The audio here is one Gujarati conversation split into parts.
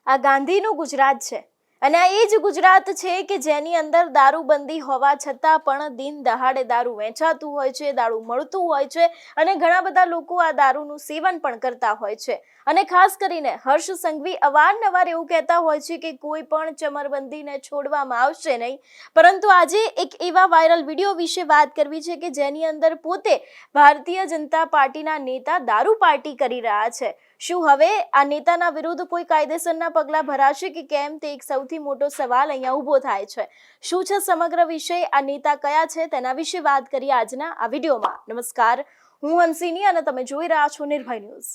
આ ગાંધીનું ગુજરાત છે અને આ એ જ ગુજરાત છે કે જેની અંદર દારૂબંધી હોવા છતાં પણ દિન દહાડે દારૂ વેચાતું હોય છે, દારૂ મળતું હોય છે અને ઘણા બધા લોકો આ દારૂનું સેવન પણ કરતા હોય છે. અને ખાસ કરીને હર્ષ સંઘવી અવારનવાર એવું કહેતા હોય છે કે કોઈ પણ ચમરબંધીને છોડવામાં આવશે નહીં, પરંતુ આજે એક એવા વાયરલ વિડીયો વિશે વાત કરવી છે કે જેની અંદર પોતે ભારતીય જનતા પાર્ટીના નેતા દારૂ પાર્ટી કરી રહ્યા છે. શું હવે આ નેતાના વિરુદ્ધ કોઈ કાયદેસરના પગલાં ભરાશે કે કેમ, તે એક સૌથી મોટો સવાલ અહીંયા ઊભો થાય છે. શું છે સમગ્ર વિષય, આ નેતા કયા છે, તેના વિશે વાત કરીએ આજના આ વિડીયોમાં. નમસ્કાર, હું હંસિની અને તમે જોઈ રહ્યા છો નિર્ભય ન્યૂઝ.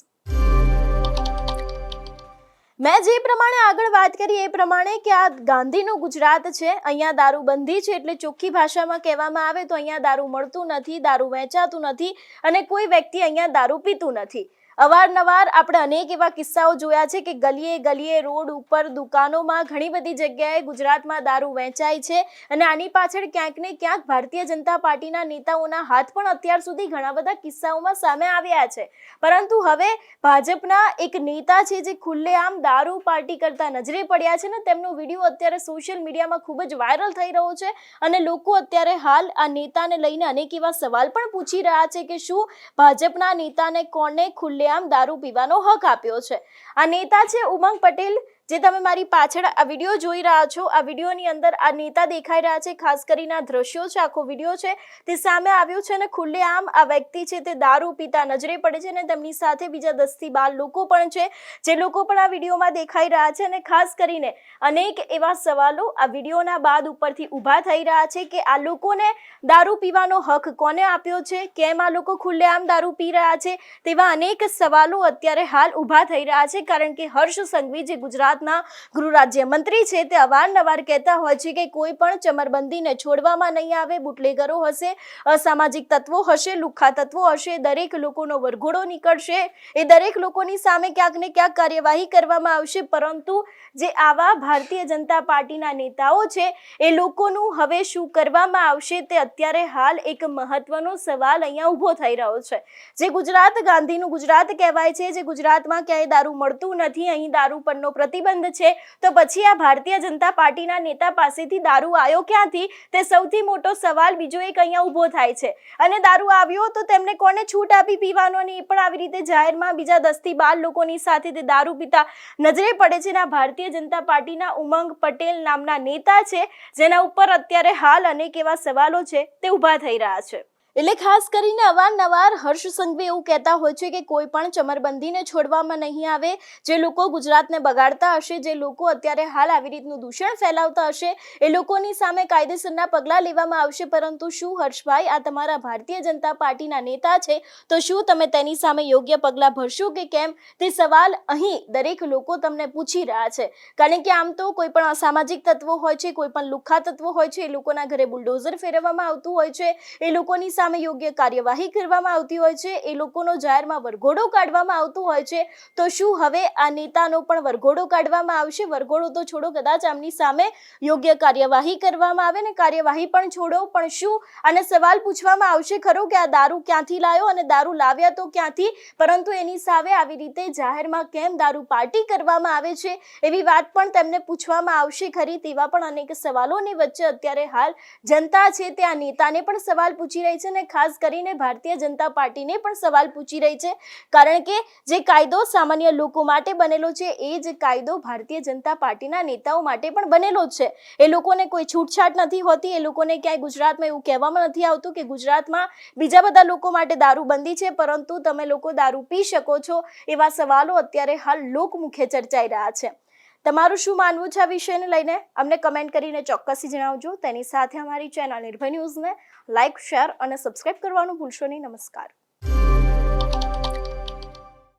મેં જે પ્રમાણે આગળ વાત કરી એ પ્રમાણે કે આ ગાંધીનું ગુજરાત છે, અહીંયા દારૂબંધી છે એટલે ચોખ્ખી ભાષામાં કહેવામાં આવે તો અહીંયા દારૂ મળતું નથી, દારૂ વેચાતું નથી અને કોઈ વ્યક્તિ અહીંયા દારૂ પીતું નથી. અવારનવાર આપણે અનેક એવા કિસ્સાઓ જોયા છે કે ગલીએ ગલીએ, રોડ ઉપર, દુકાનોમાં, ઘણી બધી જગ્યાએ ગુજરાતમાં દારૂ વેચાય છે અને આની પાછળ ક્યાંક ને ક્યાંક ભારતીય જનતા પાર્ટીના નેતાઓના હાથ પણ અત્યાર સુધી ઘણા બધા કિસ્સાઓમાં સામે આવ્યા છે. પરંતુ હવે ભાજપના એક નેતા છે જે ખુલ્લેઆમ દારૂ પાર્ટી કરતા નજરે પડ્યા છે ને તેમનો વિડીયો અત્યારે સોશિયલ મીડિયામાં ખૂબ જ વાયરલ થઈ રહ્યો છે અને લોકો અત્યારે હાલ આ નેતાને લઈને અનેક એવા સવાલ પણ પૂછી રહ્યા છે કે શું ભાજપના નેતાને કોને ખુલ્લેઆમ દારૂ પીવાનો હક આપ્યો છે. આ નેતા છે ઉમંગ પટેલ, જે તમે મારી પાછળ આ વિડીયો જોઈ રહ્યા છો. આ વિડીયોની અંદર આ નેતા દેખાઈ રહ્યા છે, ખાસ કરીને આ દ્રશ્યો છે, આખો વિડીયો છે તે સામે આવ્યો છે અને ખુલ્લેઆમ આ વ્યક્તિ છે તે દારૂ પીતા નજરે પડે છે અને તેમની સાથે બીજા 10 થી 12 લોકો પણ છે, જે લોકો પણ આ વિડીયોમાં દેખાઈ રહ્યા છે. અને ખાસ કરીને અનેક એવા સવાલો આ વિડીયોના બાદ ઉપરથી ઊભા થઈ રહ્યા છે કે આ લોકોને દારૂ પીવાનો હક કોને આપ્યો છે, કેમ આ લોકો ખુલ્લેઆમ દારૂ પી રહ્યા છે, તેવા અનેક સવાલો અત્યારે હાલ ઊભા થઈ રહ્યા છે. કારણ કે હર્ષ સંઘવી જે ગુજરાતના ગૃહ રાજ્ય મંત્રી છે તે અવારનવાર કહેતા હોય છે કે કોઈ પણ ચમરબંધીને છોડવામાં નહીં આવે, બુટલેગરો હશે, અસામાજિક તત્વો હશે, લુખ્ખા તત્વો હશે, દરેક લોકોનો વરઘોડો નીકળશે, એ દરેક લોકોની સામે ક્યાંક ને ક્યાંક કાર્યવાહી કરવામાં આવશે. પરંતુ જે આવા ભારતીય જનતા પાર્ટીના નેતાઓ છે એ લોકોનું હવે શું કરવામાં આવશે તે અત્યારે હાલ એક મહત્વનો સવાલ અહીંયા ઊભો થઈ રહ્યો છે. જે ગુજરાત ગાંધીનું ગુજરાત કહેવાય છે, જે ગુજરાતમાં ક્યાંય દારૂ મળતું નથી, અહીં દારૂ પરનો પ્રતિબંધ છે, તો પછી આ ભારતીય જનતા પાર્ટીના નેતા પાસેથી દારૂ આવ્યો ક્યાંથી, તે સૌથી મોટો સવાલ બીજો એક અહીંયા ઊભો થાય છે. અને દારૂ આવ્યો તો તેમને કોને છૂટ આપી પીવાનો, અને એ પણ આવી રીતે જાહેરમાં બીજા 10 થી 12 લોકોની સાથે તે દારૂ પીતા નજરે પડે છે. આ ભારતીય જનતા પાર્ટીના ઉમંગ પટેલ નામના નેતા છે, જેના ઉપર અત્યારે હાલ અનેક એવા સવાલો છે તે ઊભા થઈ રહ્યા છે. એટલે ખાસ કરીને અવારનવાર હર્ષ સંઘવી એવું કહેતા હોય છે કે કોઈ પણ ચમરબંધીને છોડવામાં નહીં આવે. જે લોકો ગુજરાતને બગાડતા હશે, જે લોકો અત્યારે હાલ આવી રીતનું દૂષણ ફેલાવતા હશે, એ લોકોની સામે કાયદેસરના પગલાં લેવામાં આવશે. પરંતુ શું હર્ષભાઈ, આ તમારા ભારતીય જનતા પાર્ટીના નેતા છે, તો શું તમે તેની સામે યોગ્ય પગલાં ભરશો કે કેમ, તે સવાલ અહીં દરેક લોકો તમને પૂછી રહ્યા છે. કારણ કે આમ તો કોઈ પણ અસામાજિક તત્વો હોય છે, કોઈ પણ લુખ્ખા તત્વો હોય છે, એ લોકોના ઘરે બુલડોઝર ફેરવવામાં આવતું હોય છે, એ લોકોની સામે યોગ્ય કાર્યવાહી કરવામાં આવતી હોય છે, એ લોકોનો જાહેરમાં વરઘોડો કાઢવામાં આવતું હોય છે. તો શું હવે આ નેતાનો પણ વરઘોડો કાઢવામાં આવશે? વરઘોડો તો છોડો, કદાચ આમની સામે યોગ્ય કાર્યવાહી કરવામાં આવે, ને કાર્યવાહી પણ છોડો, પણ શું આને સવાલ પૂછવામાં આવશે ખરો કે આ દારૂ ક્યાંથી લાવ્યો અને દારૂ લાવ્યા તો ક્યાંથી, પરંતુ એની સામે આવી રીતે જાહેરમાં કેમ દારૂ પાર્ટી કરવામાં આવે છે, એવી વાત પણ તેમને પૂછવામાં આવશે ખરી? તેવા પણ અનેક સવાલોની વચ્ચે અત્યારે હાલ જનતા છે તે આ નેતાને પણ સવાલ પૂછી રહી છે અને ખાસ કરીને ભારતીય જનતા પાર્ટીને પણ સવાલ પૂછી રહી છે. કારણ કે જે કાયદો સામાન્ય લોકો માટે બનેલો છે, એ જ કાયદો ભારતીય જનતા પાર્ટીના નેતાઓ માટે પણ બનેલો છે. એ લોકોને કોઈ છૂટછાટ નથી હોતી. એ લોકોને ક્યાંય ગુજરાતમાં એવું કહેવામાં નથી આવતું કે ગુજરાતમાં બીજા બધા લોકો માટે દારૂબંધી છે, પરંતુ તમે લોકો દારૂ પી શકો છો. એવા સવાલો અત્યારે હાલ લોકમુખે ચર્ચાઈ રહ્યા છે. તમારું શું માનવું છે આ વિષયને લઈને? અમને કમેન્ટ કરીને ચોક્કસથી જણાવજો. તેની સાથે અમારી ચેનલ નિર્ભય ન્યૂઝને લાઇક, શેર અને સબસ્ક્રાઇબ કરવાનું ભૂલશો નહીં. નમસ્કાર.